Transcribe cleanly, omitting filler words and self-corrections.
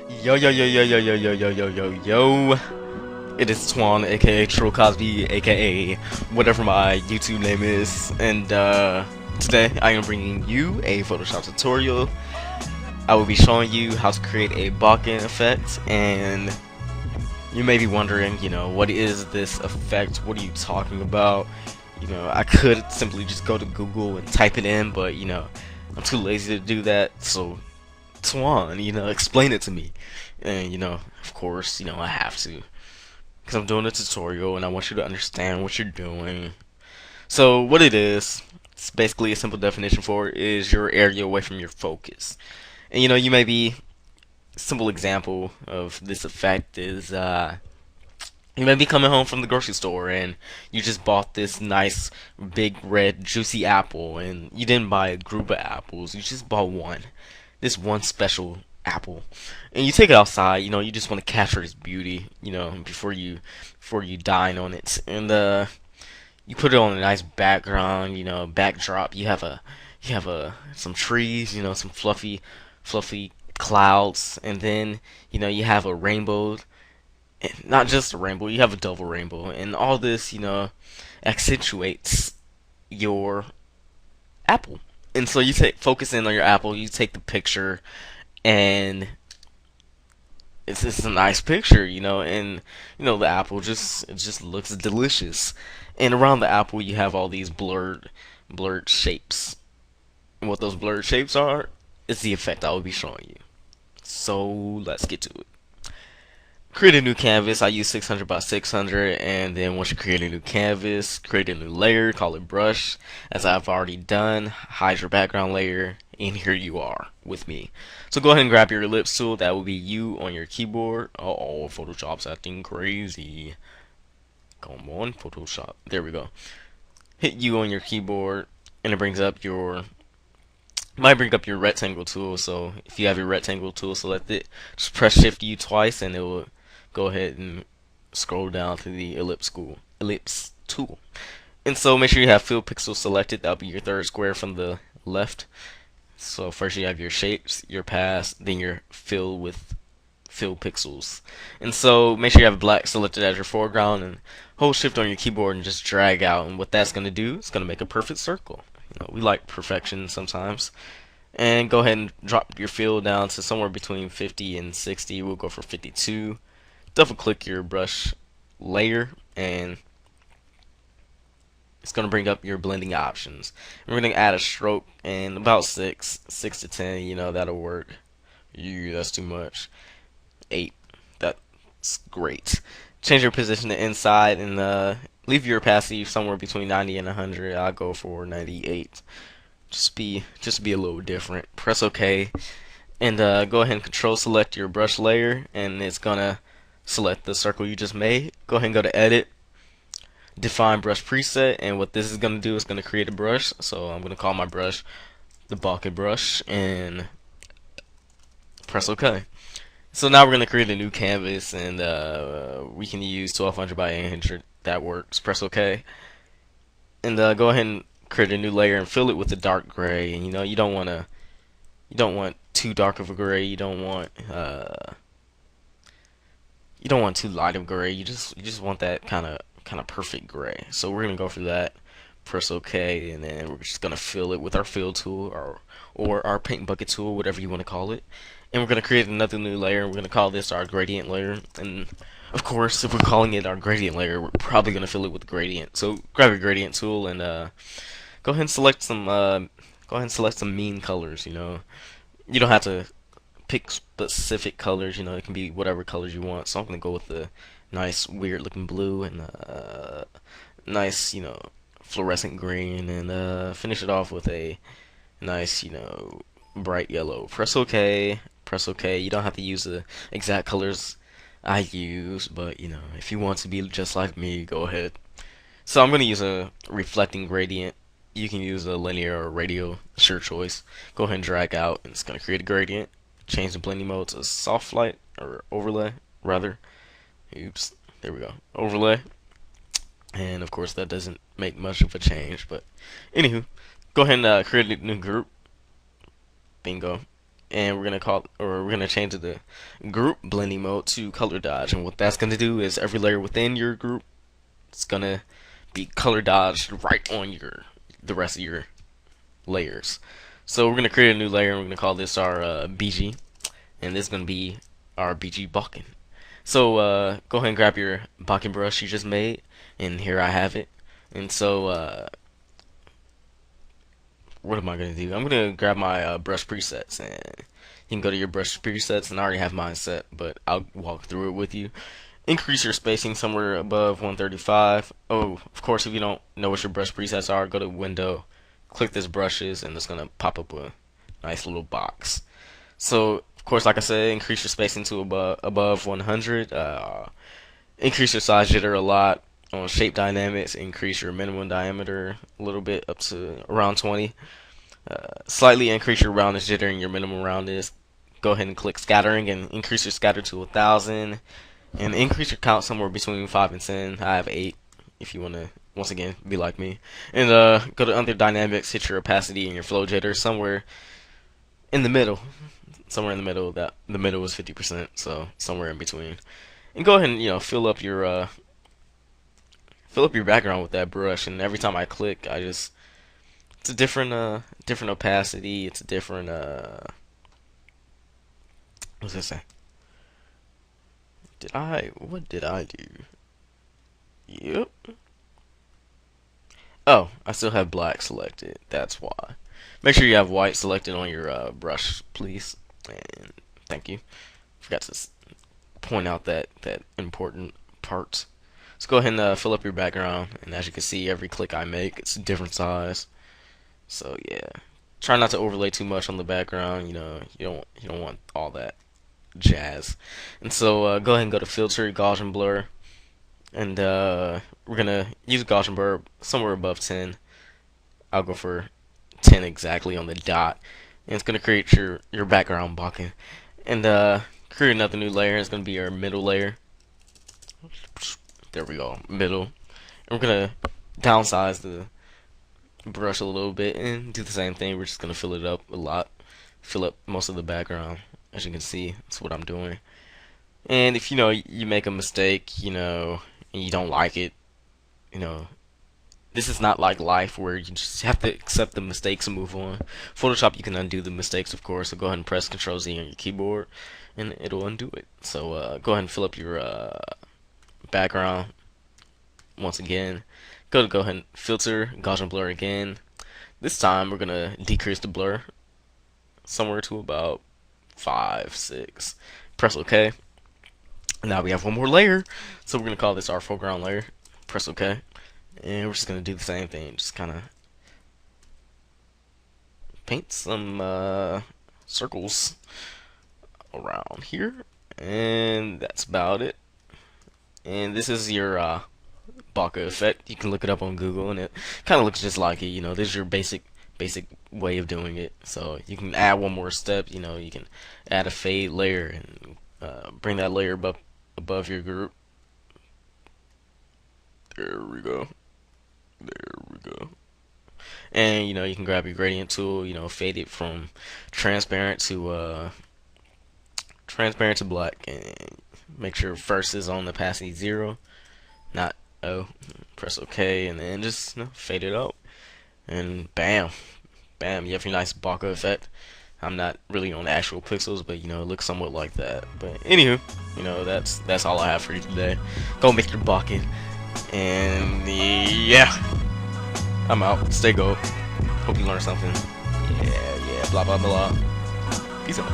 Yo yo yo yo yo yo yo yo yo yo yo. It is Twan, aka Troll Cosby, aka whatever my YouTube name is, and today I am bringing you a Photoshop tutorial. I will be showing you how to create a Bokeh effect, and you may be wondering, what is this effect? What are you talking about? I could simply just go to Google and type it in, but I'm too lazy to do that, so Twan, explain it to me. And, of course, I have to. Because I'm doing a tutorial and I want you to understand what you're doing. So, what it is, it's basically a simple definition for it, is your area away from your focus. And, you may be, simple example of this effect is, you may be coming home from the grocery store and you just bought this nice, big, red, juicy apple. And you didn't buy a group of apples, you just bought one. This one special apple, and you take it outside. You just want to capture its beauty, before you dine on it, and you put it on a nice background, backdrop. You have some trees, some fluffy clouds, and then you have a rainbow, and not just a rainbow. You have a double rainbow, and all this accentuates your apple. And so you focus in on your apple, you take the picture, and it's a nice picture, and the apple just looks delicious. And around the apple you have all these blurred shapes. And what those blurred shapes are is the effect I will be showing you. So let's get to it. Create a new canvas. I use 600 by 600, and then once you create a new canvas, create a new layer, call it brush, as I've already done. Hide your background layer, and here you are with me. So go ahead and grab your ellipse tool. That will be U on your keyboard. Oh, Photoshop's acting crazy. Come on, Photoshop. There we go. Hit U on your keyboard, and it brings up your might bring up your rectangle tool. So if you have your rectangle tool selected, just press Shift U twice, and it will go ahead and scroll down to the ellipse tool. And so make sure you have fill pixel selected. That'll be your third square from the left. So first you have your shapes, your paths, then your fill with fill pixels. And so make sure you have black selected as your foreground, and hold shift on your keyboard and just drag out. And what that's going to do, it's going to make a perfect circle. We like perfection sometimes. And go ahead and drop your fill down to somewhere between 50 and 60. We'll go for 52. Double click your brush layer, and it's going to bring up your blending options. And we're going to add a stroke, and about 6 to 10, that'll work. That's too much. 8, that's great. Change your position to inside, and leave your opacity somewhere between 90 and 100. I'll go for 98. Just be a little different. Press OK, and go ahead and control select your brush layer, and it's gonna select the circle you just made. Go ahead and go to edit, define brush preset, and what this is gonna do is gonna create a brush. So I'm gonna call my brush the Bokeh brush, and press OK. So now we're gonna create a new canvas, and we can use 1200 by 800. That works. Press OK, and go ahead and create a new layer and fill it with a dark gray. And you don't want too dark of a gray. You don't want too light of gray. You just want that kind of perfect gray. So we're gonna go for that. Press OK, and then we're just gonna fill it with our fill tool, or our paint bucket tool, whatever you want to call it. And we're gonna create another new layer. We're gonna call this our gradient layer. And of course, if we're calling it our gradient layer, we're probably gonna fill it with gradient. So grab your gradient tool and go ahead and select some mean colors. You don't have to pick specific colors. It can be whatever colors you want. So I'm gonna go with the nice weird looking blue, and nice fluorescent green, and finish it off with a nice bright yellow. Press OK. Press OK. You don't have to use the exact colors I use, but if you want to be just like me, go ahead. So I'm gonna use a reflecting gradient. You can use a linear or radial, it's your choice. Go ahead and drag out, and it's gonna create a gradient. Change the blending mode to soft light, or overlay rather. Oops, there we go. Overlay. And of course that doesn't make much of a change, but anywho, go ahead and create a new group. Bingo. and we're gonna change the group blending mode to color dodge. And what that's gonna do is every layer within your group, it's gonna be color dodged right on the rest of your layers. So we're gonna create a new layer, and we're gonna call this our BG, and this is gonna be our BG Bokeh. So go ahead and grab your Bokeh brush you just made, and here I have it. And so what am I gonna do? I'm gonna grab my brush presets, and you can go to your brush presets, and I already have mine set, but I'll walk through it with you. Increase your spacing somewhere above 135. Oh, of course, if you don't know what your brush presets are, go to Window, click this brushes, and it's gonna pop up a nice little box. So, of course, like I said, increase your spacing to above 100. Increase your size jitter a lot. On shape dynamics, increase your minimum diameter a little bit up to around 20. Slightly increase your roundness jitter and your minimum roundness. Go ahead and click scattering and increase your scatter to 1,000. And increase your count somewhere between 5 and 10. I have 8 if you want to, once again, be like me. And go to under dynamics, hit your opacity and your flow jitter somewhere in the middle. Somewhere in the middle. The middle is 50%, so somewhere in between. And go ahead and fill up your background with that brush. And every time I click, it's a different different opacity. It's a different what's this say? What did I do? Yep. Oh, I still have black selected. That's why. Make sure you have white selected on your brush, please. And thank you. Forgot to point out that important part. Let's go ahead and fill up your background. And as you can see, every click I make, it's a different size. So yeah, try not to overlay too much on the background. You don't want all that jazz. And so go ahead and go to filter, Gaussian blur, and we're gonna use Gaussian blur somewhere above 10. I'll go for 10 exactly on the dot, and it's gonna create your background Bokeh. And create another new layer. It's gonna be our middle layer. There we go, middle. And we're gonna downsize the brush a little bit and do the same thing. We're just gonna fill it up a lot, fill up most of the background. As you can see, that's what I'm doing. And if you make a mistake, and you don't like it, this is not like life where you just have to accept the mistakes and move on. Photoshop, you can undo the mistakes, of course. So go ahead and press Ctrl Z on your keyboard, and it'll undo it. So go ahead and fill up your background once again. Go ahead and filter, Gaussian blur again. This time we're gonna decrease the blur somewhere to about 5, 6. Press OK. Now we have one more layer, so we're gonna call this our foreground layer. Press OK, and we're just gonna do the same thing. Just kind of paint some circles around here, and that's about it. And this is your Bokeh effect. You can look it up on Google, and it kind of looks just like it. This is your basic way of doing it. So you can add one more step. You can add a fade layer and bring that layer above your group. There we go. There we go. And you can grab your gradient tool. Fade it from transparent to black, and make sure first is on the opacity 0, not O. Press OK, and then just fade it out, and bam, you have your nice Bokeh effect. I'm not really on actual pixels, but it looks somewhat like that. But anywho, that's all I have for you today. Go make your Bokeh, and yeah, I'm out. Stay gold. Hope you learned something. Yeah, blah blah blah. Peace out.